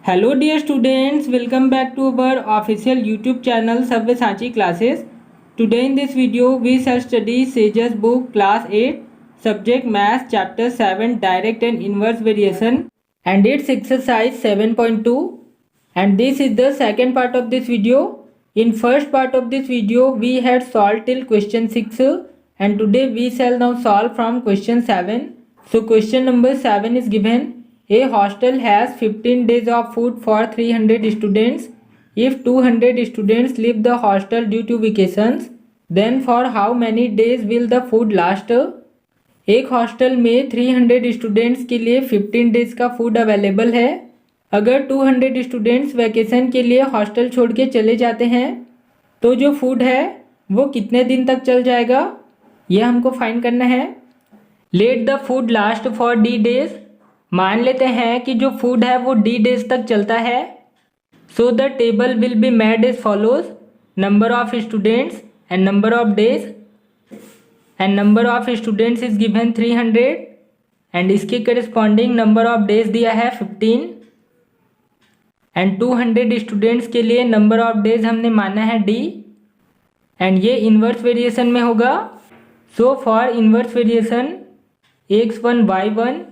Hello dear students, welcome back to our official YouTube channel Sabyasachi classes. Today in this video we shall study Sage's book class 8 subject math chapter 7 direct and inverse variation and its exercise 7.2, and this is the second part of this video. In first part of this video we had solved till question 6 and today we shall now solve from question 7. So question number 7 is given. A hostel has 15 days of food for 300 students. If 200 students leave the hostel due to vacations, then for how many days will the food last? एक hostel में 300 students के लिए 15 days का food available है। अगर 200 students vacation के लिए hostel छोड़ के चले जाते हैं तो जो फूड है वो कितने दिन तक चल जाएगा, यह हमको फाइंड करना है। Let the food last for D days. मान लेते हैं कि जो फूड है वो डी डेज तक चलता है। So the table will be made as follows, number of students and number of days, and number of students is given 300 and इसके करस्पॉन्डिंग नंबर ऑफ डेज दिया है 15 एंड 200 स्टूडेंट्स के लिए नंबर ऑफ डेज हमने माना है D and ये inverse variation में होगा। So for inverse variation x1 y1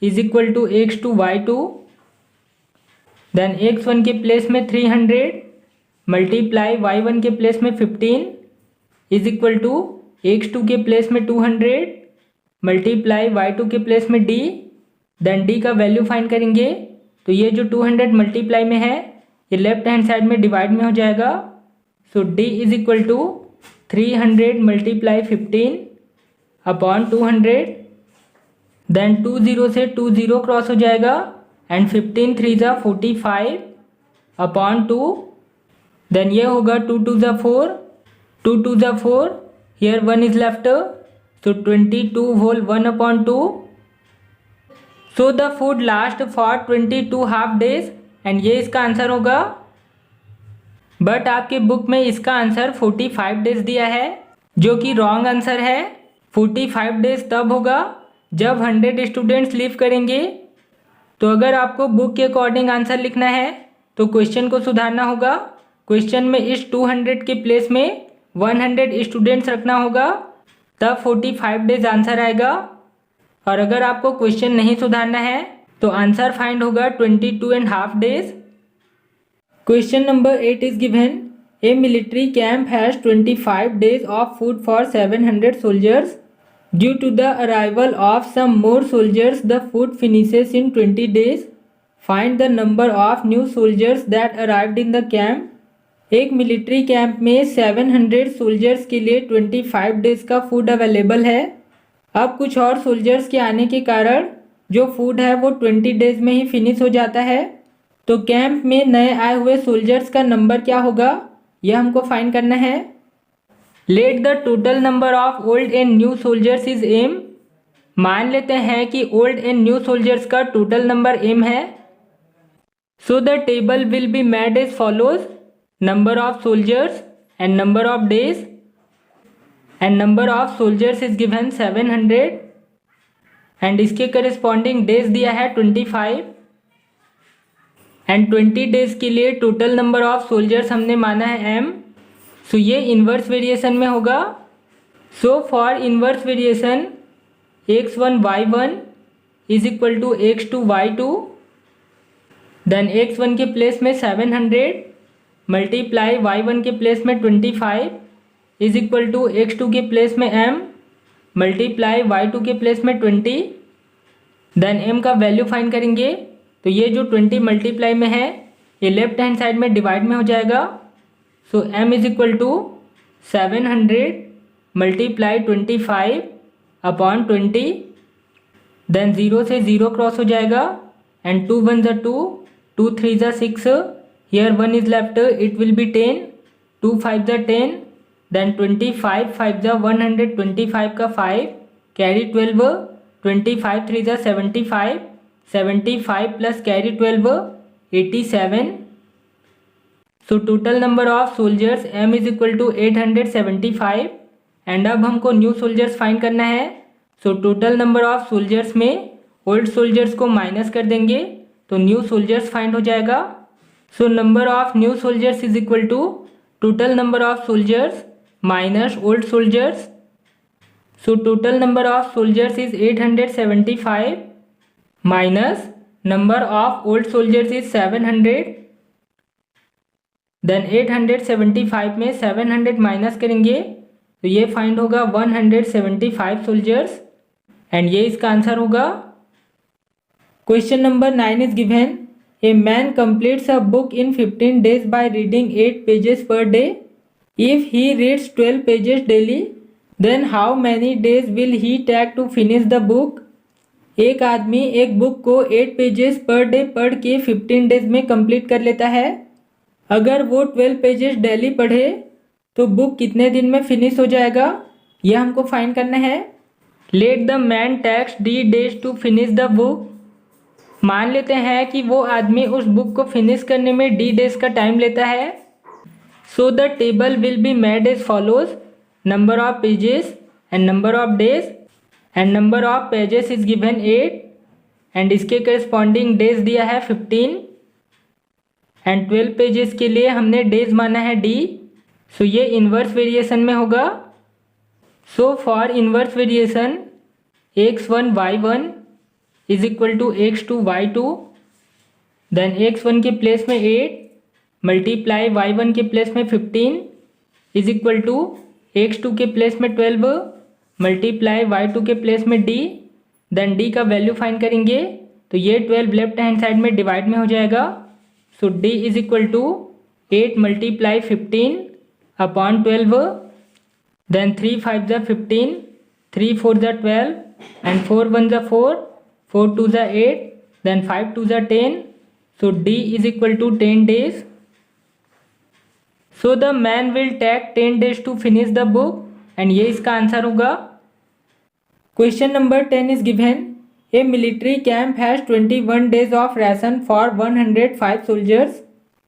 is equal to x2 y2, then x1 के प्लेस में 300 मल्टीप्लाई y1 के प्लेस में 15 इज इक्वल टू x2 के प्लेस में 200 मल्टीप्लाई y2 के प्लेस में d, देन d का वैल्यू फाइंड करेंगे तो ये जो 200 मल्टीप्लाई में है ये लेफ्ट हैंड साइड में डिवाइड में हो जाएगा। So d is equal to 300 multiply 15 upon 200, then 20 से 20 क्रॉस हो जाएगा एंड 15 3 जा 45 अपॉन 2, देन ये होगा 2 2 जा 4, 2 2 जा 4, here 1 is left, so 22 whole 1 upon 2। So the food last for 22 half days and ये इसका आंसर होगा। बट आपके बुक में इसका आंसर 45 डेज दिया है जो कि रॉन्ग आंसर है। 45 डेज तब होगा जब 100 स्टूडेंट्स लीव करेंगे। तो अगर आपको बुक के अकॉर्डिंग आंसर लिखना है तो क्वेश्चन को सुधारना होगा। क्वेश्चन में इस 200 के प्लेस में 100 स्टूडेंट्स रखना होगा, तब 45 डेज आंसर आएगा। और अगर आपको क्वेश्चन नहीं सुधारना है तो आंसर फाइंड होगा 22.5 days. Question number 8 is given. A military camp has 25 days of food for 700 soldiers. Due to the arrival of some more soldiers, the food finishes in 20 days. Find the number of new soldiers that arrived in the camp. एक military camp में 700 soldiers के लिए 25 days का food available है। अब कुछ और soldiers के आने के कारण जो फूड है वो 20 डेज में ही फिनिश हो जाता है। तो कैंप में नए आए हुए सोल्जर्स का नंबर क्या होगा, यह हमको फाइंड करना है। Let the total number of old and new soldiers is M. मान लेते हैं कि ओल्ड एंड न्यू सोल्जर्स का टोटल नंबर एम है। So the table will be made as follows, number of soldiers and number of days, and number of soldiers is given 700 and इसके corresponding days दिया है 25 and 20 days के लिए total number of soldiers हमने माना है M. सो ये inverse variation में होगा। So for inverse variation x1 y1 is equal to x2 y2, then x1 के प्लेस में 700 मल्टीप्लाई y1 के प्लेस में 25 इज इक्वल टू x2 के प्लेस में m मल्टीप्लाई y2 के प्लेस में 20, देन m का वैल्यू फाइंड करेंगे तो ये जो 20 मल्टीप्लाई में है ये लेफ्ट हैंड साइड में डिवाइड में हो जाएगा। So m is equal to 700 multiply 25 upon 20, then 0 से 0 क्रॉस हो जाएगा एंड 2 1 जा 2, 2 3 जा 6, here 1 is left, it will be 10, 2 5 जा 10, देन 25 5 जा 125 का 5 कैरी 12, 25 3 जा 75, 75 plus carry 12 87। So total number of soldiers m is equal to 875 and अब हमको न्यू सोल्जर्स फाइंड करना है। So total number of soldiers में ओल्ड सोल्जर्स को माइनस कर देंगे तो न्यू सोल्जर्स फाइंड हो जाएगा। So number of new soldiers is equal to total number of soldiers minus old soldiers. So total number of soldiers is 875 minus number of old soldiers is 700। Then 875 में 700 minus करेंगे तो ये find होगा 175 soldiers and ये इसका answer होगा। Question number 9 is given a man completes a book in 15 days by reading 8 pages per day. If he reads 12 pages daily then how many days will he take to finish the book. एक आदमी एक book को 8 pages per day पढ़ के 15 days में complete कर लेता है। अगर वो 12 pages डेली पढ़े तो बुक कितने दिन में फिनिश हो जाएगा, यह हमको फाइंड करना है। Let the man takes D days to finish the book. मान लेते हैं कि वो आदमी उस बुक को फिनिश करने में डी डेज का टाइम लेता है। So the table will be made as follows, number of pages and number of days and number of pages is given 8 and इसके करस्पॉन्डिंग डेज दिया है 15 एंड 12 पेजेस के लिए हमने डेज माना है डी। सो ये इन्वर्स वेरिएशन में होगा। So for inverse variation x1 y1 is equal to x2 y2। Then x1 के प्लेस में 8 मल्टीप्लाई y1 के प्लेस में 15 इज इक्वल टू x2 के प्लेस में 12 मल्टीप्लाई y2 के प्लेस में d। देन d का वैल्यू फाइंड करेंगे तो ये 12 लेफ्ट हैंड साइड में डिवाइड में हो जाएगा। So d is equal to 8 multiply 15 upon 12। Then 3 5 ज़ा 15, 3 4 ज़ा 12 एंड 4 1 ज़ा 4, 4 2 ज़ा 8, देन 5 2 ज़ा 10। So d is equal to 10 days। So the man will take 10 days to finish the book and ये इसका आंसर होगा। Question number 10 is given a military camp has 21 days of ration for 105 soldiers.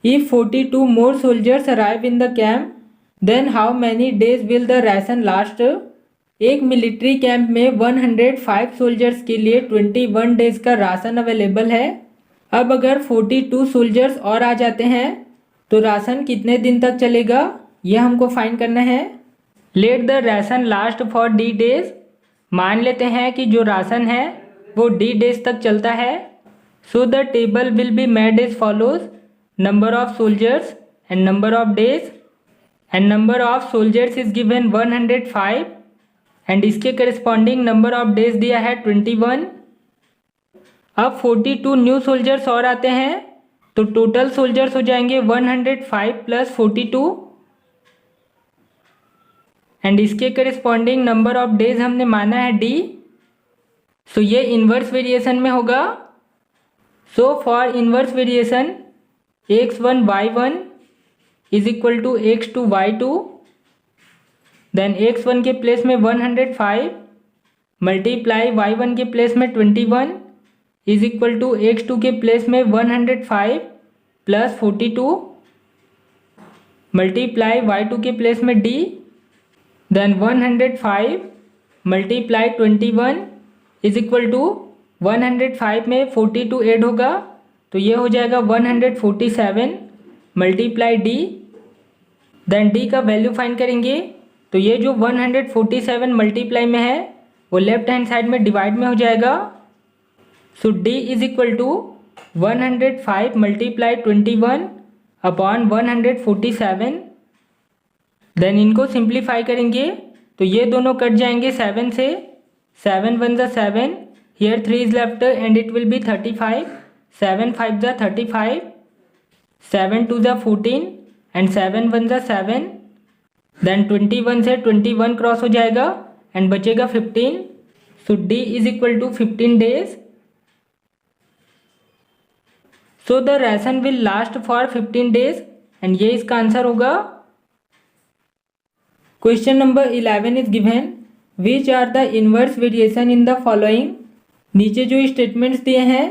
If 42 more soldiers arrive in the camp then how many days will the ration last. एक military camp में 105 soldiers के लिए 21 days का ration available है। अब अगर 42 soldiers और आ जाते हैं तो राशन कितने दिन तक चलेगा, यह हमको फाइंड करना है। Let the ration last for D days. मान लेते हैं कि जो राशन है वो डी डेज तक चलता है। So the table will be made as follows, number of soldiers and number of days and number of soldiers is given 105 and इसके करस्पॉन्डिंग नंबर ऑफ डेज दिया है 21। अब 42 न्यू सोल्जर्स और आते हैं तो टोटल सोल्जर्स हो जाएंगे 105 प्लस 42 एंड इसके करस्पॉन्डिंग नंबर ऑफ डेज हमने माना है डी। सो ये इन्वर्स वेरिएशन में होगा। So for inverse variation x1 y1 is equal to x2 y2। Then x1 के प्लेस में 105 मल्टीप्लाई y1 के प्लेस में 21 इज इक्वल टू x2 के प्लेस में 105 प्लस 42 मल्टीप्लाई y2 के प्लेस में d। Then 105 multiply 21 is equal to 105 में 42 add होगा तो ये हो जाएगा 147 मल्टीप्लाई डी। देन डी का वैल्यू फाइंड करेंगे तो ये जो 147 मल्टीप्लाई में है वो लेफ्ट हैंड साइड में डिवाइड में हो जाएगा। So d is equal to 105 multiply 21 upon 147। Then इनको सिंप्लीफाई करेंगे तो ये दोनों कट जाएंगे 7 से, 7 1 ज़ा 7, here 3 is left and it will be 35, 7 5 ज़ा 35, 7 2 ज़ा 14 एंड 7 1 ज़ा 7। देन 21 से 21 क्रॉस हो जाएगा एंड बचेगा 15। So d is equal to 15 days। So the ration will last for 15 days and ये इसका आंसर होगा। Question number 11 is given which are the inverse variation in the following. नीचे जो स्टेटमेंट्स दिए हैं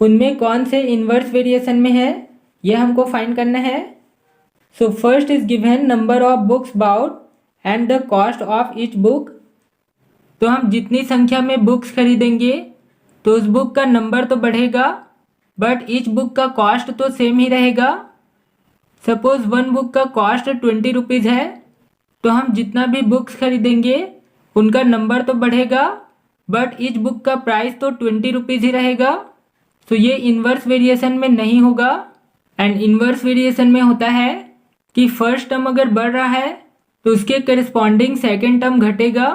उनमें कौन से इनवर्स वेरिएशन में है यह हमको फाइंड करना है। So first is given number of books bought and the cost of each book. तो हम जितनी संख्या में बुक्स खरीदेंगे तो उस बुक का नंबर तो बढ़ेगा बट ईच बुक का कॉस्ट तो सेम ही रहेगा। सपोज वन बुक का कॉस्ट 20 रुपीज़ है, तो हम जितना भी बुक्स खरीदेंगे उनका नंबर तो बढ़ेगा, बट ईच बुक का प्राइस तो 20 रुपीज़ ही रहेगा। तो ये इन्वर्स वेरिएशन में नहीं होगा। एंड इन्वर्स वेरिएशन में होता है कि फर्स्ट टर्म अगर बढ़ रहा है तो उसके करस्पॉन्डिंग सेकेंड टर्म घटेगा,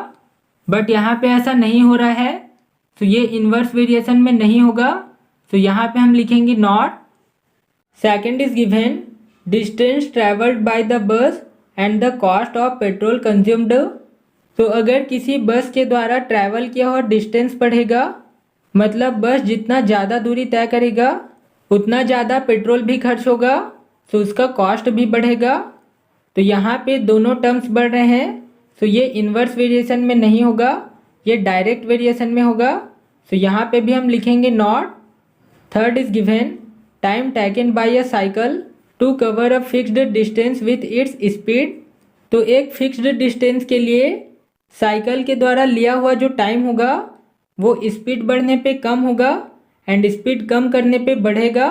बट यहाँ पे ऐसा नहीं हो रहा है, तो ये इन्वर्स वेरिएशन में नहीं होगा। तो यहाँ पे हम लिखेंगे not. Second is given distance travelled by the bus and the cost of petrol consumed. तो अगर किसी बस के द्वारा ट्रैवल किया हुआ डिस्टेंस बढ़ेगा, मतलब बस जितना ज़्यादा दूरी तय करेगा उतना ज़्यादा पेट्रोल भी खर्च होगा, तो उसका कॉस्ट भी बढ़ेगा। तो यहाँ पे दोनों टर्म्स बढ़ रहे हैं, तो ये इन्वर्स वेरिएशन में नहीं होगा, ये डायरेक्ट वेरिएशन में होगा। तो यहाँ पे भी हम लिखेंगे not. Third is given time taken by a cycle to cover a fixed distance with its speed. तो एक फिक्स्ड डिस्टेंस के लिए साइकिल के द्वारा लिया हुआ जो टाइम होगा वो स्पीड बढ़ने पे कम होगा एंड स्पीड कम करने पे बढ़ेगा।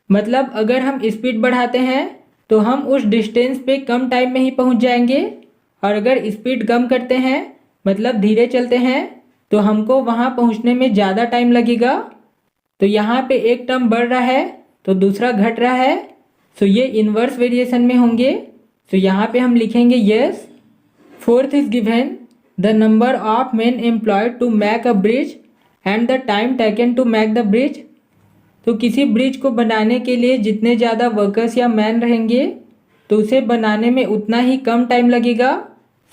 मतलब अगर हम स्पीड बढ़ाते हैं तो हम उस डिस्टेंस पे कम टाइम में ही पहुंच जाएंगे, और अगर स्पीड कम करते हैं मतलब धीरे चलते हैं तो हमको वहां पहुंचने में ज़्यादा टाइम लगेगा। तो यहाँ पे एक टर्म बढ़ रहा है तो दूसरा घट रहा है, तो ये इन्वर्स वेरिएशन में होंगे। तो यहाँ पे हम लिखेंगे yes. Fourth is given the number of men employed to make a bridge and the time taken to make the bridge. तो किसी ब्रिज को बनाने के लिए जितने ज़्यादा वर्कर्स या मैन रहेंगे तो उसे बनाने में उतना ही कम टाइम लगेगा,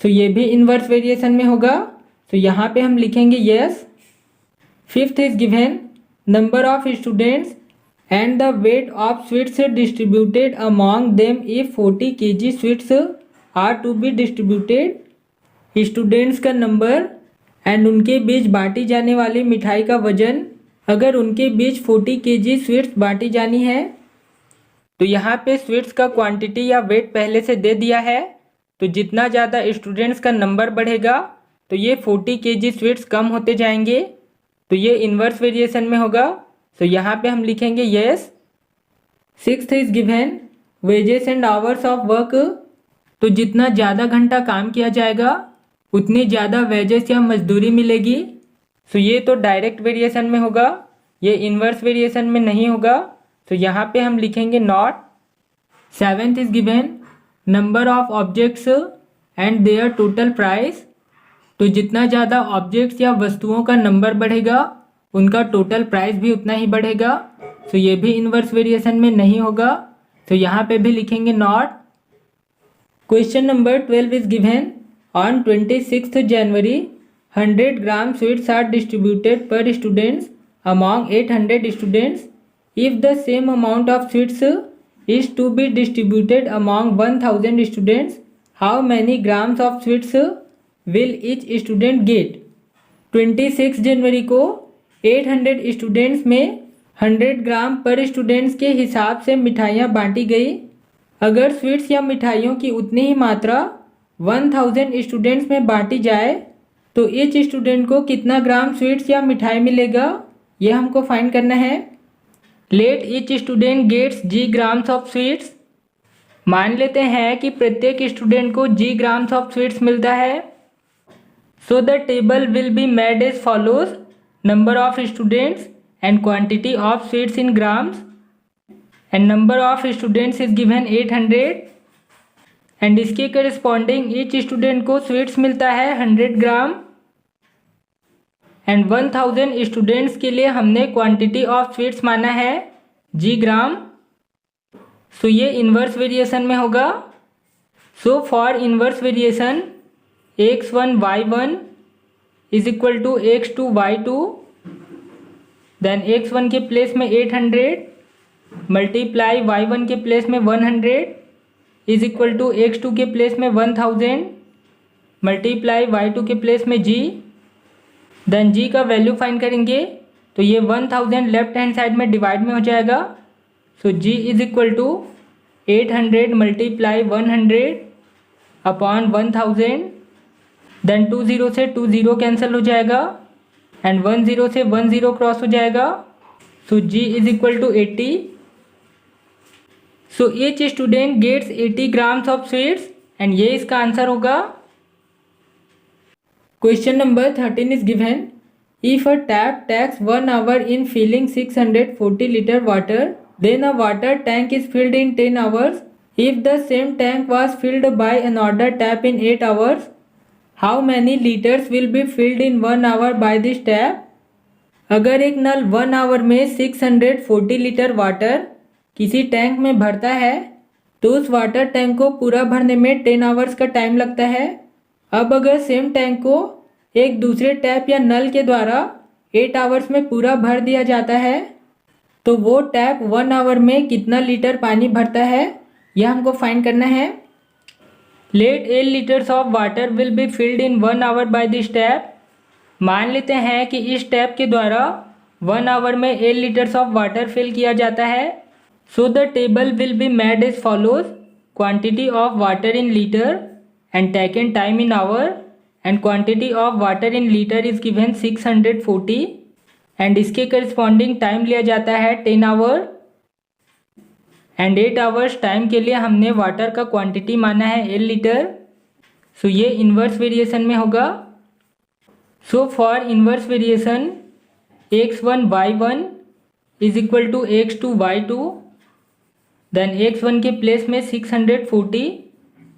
तो ये भी इन्वर्स वेरिएशन में होगा। तो यहाँ पे हम लिखेंगे yes. Fifth is given number of students and the weight of sweets distributed among them if 40 kg sweets are to be distributed. Students का नंबर एंड उनके बीच बांटी जाने वाली मिठाई का वजन, अगर उनके बीच 40 kg स्वीट्स बांटी जानी है, तो यहाँ पे स्वीट्स का क्वांटिटी या वेट पहले से दे दिया है, तो जितना ज़्यादा स्टूडेंट्स का नंबर बढ़ेगा तो ये 40 kg स्वीट्स कम होते जाएंगे, तो ये इन्वर्स वेरिएशन में होगा। तो यहाँ पे हम लिखेंगे yes. Sixth is given wages and hours of work. तो जितना ज़्यादा घंटा काम किया जाएगा उतनी ज़्यादा वेजेस या मजदूरी मिलेगी, तो ये तो डायरेक्ट वेरिएशन में होगा, ये इन्वर्स वेरिएशन में नहीं होगा। तो यहाँ पे हम लिखेंगे not. Seventh is given number of objects and their total price. तो जितना ज़्यादा ऑब्जेक्ट्स या वस्तुओं का नंबर बढ़ेगा उनका टोटल प्राइस भी उतना ही बढ़ेगा, तो ये भी इन्वर्स वेरिएशन में नहीं होगा। तो यहाँ पे भी लिखेंगे not. Question number 12 is given on 26th January 100 gram sweets are distributed per students among 800 students. If the same amount of sweets is to be distributed among 1000 students, how many grams of sweets will each student get? 26 जनवरी को 800 students में 100 ग्राम पर students के हिसाब से मिठाइयाँ बांटी गई। अगर स्वीट्स या मिठाइयों की उतनी ही मात्रा 1000 स्टूडेंट्स में बांटी जाए तो ईच स्टूडेंट को कितना ग्राम स्वीट्स या मिठाई मिलेगा, ये हमको फाइंड करना है। Let each student gets G grams of sweets. मान लेते हैं कि प्रत्येक स्टूडेंट को जी ग्राम्स ऑफ स्वीट्स मिलता है। So the table will be made as follows number of students and quantity of sweets in grams, and number of students is given 800 and इसके corresponding each student को sweets मिलता है 100 ग्राम, and 1000 students के लिए हमने quantity of sweets माना है जी ग्राम। सो ये इन्वर्स वेरिएशन में होगा। So for inverse variation x1 y1 is equal to x2 y2, then x1 के प्लेस में 800 मल्टीप्लाई y1 के प्लेस में 100 इज इक्वल टू x2 के प्लेस में 1000 मल्टीप्लाई y2 के प्लेस में g, देन g का वैल्यू फाइंड करेंगे तो ये 1000 लेफ्ट हैंड साइड में डिवाइड में हो जाएगा। So g is equal to 800 multiply 100 upon 1000, then 20 से 20 कैंसिल हो जाएगा एंड 10 से 10 क्रॉस हो जाएगा, So G is equal to 80. So each student gets 80 grams of sweets and ये इसका आंसर होगा। Question number 13 is given. If a tap takes 1 hour in filling 640 liter water, then a water tank is filled in 10 hours. If the same tank was filled by another tap in 8 hours, how many liters will be filled in 1 hour by this tap? अगर एक नल 1 our में 640 litre water किसी tank में भरता है तो उस water tank को पूरा भरने में 10 आवर्स का टाइम लगता है। अब अगर सेम टैंक को एक दूसरे टैप या नल के द्वारा 8 आवर्स में पूरा भर दिया जाता है तो वो टैप 1 आवर में कितना लीटर पानी भरता है, यह हमको फाइंड करना है। Let 8 litres of water will be filled in 1 hour by this tap. मान लेते हैं कि इस टैप के द्वारा 1 आवर में 8 लीटर्स ऑफ वाटर फिल किया जाता है। So the table will be made as follows: quantity of water in litre and taken time in hour, and quantity of water in litre is given 640 and इसके corresponding time लिया जाता है 10 our and 8 hours time के लिए हमने water का quantity माना है 8 लीटर। सो ये इन्वर्स वेरिएशन में होगा। So for inverse variation x1 y1 is equal to x2 y2, then x1 के प्लेस में 640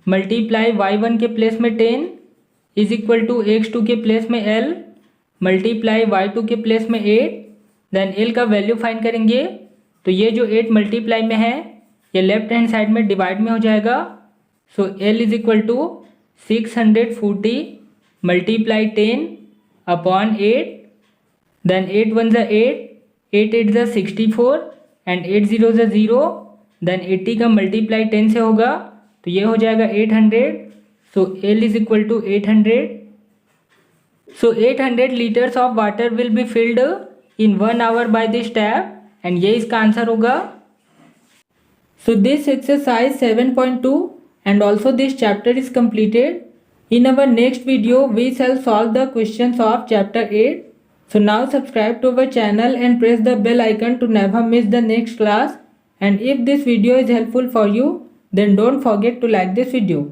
मल्टीप्लाई y1 के प्लेस में 10 इज इक्वल टू x2 के प्लेस में l मल्टीप्लाई y2 के प्लेस में 8, देन l का वैल्यू फाइंड करेंगे तो ये जो 8 मल्टीप्लाई में है ये लेफ्ट हैंड साइड में डिवाइड में हो जाएगा। So l is equal to 640 multiply 10 upon 8, then 8 1 ज़ा 8, 8 8 ज़ा 64 एंड 8 0 ज़ा 0, देन 80 का मल्टीप्लाई 10 से होगा तो ये हो जाएगा 800। So l is equal to 800। So 800 litres of water will be filled in 1 hour by this tap and ये इसका आंसर होगा। So this exercise 7.2 and also this chapter is completed. In our next video we shall solve the questions of chapter 8. So now subscribe to our channel and press the bell icon to never miss the next class. And if this video is helpful for you, then don't forget to like this video.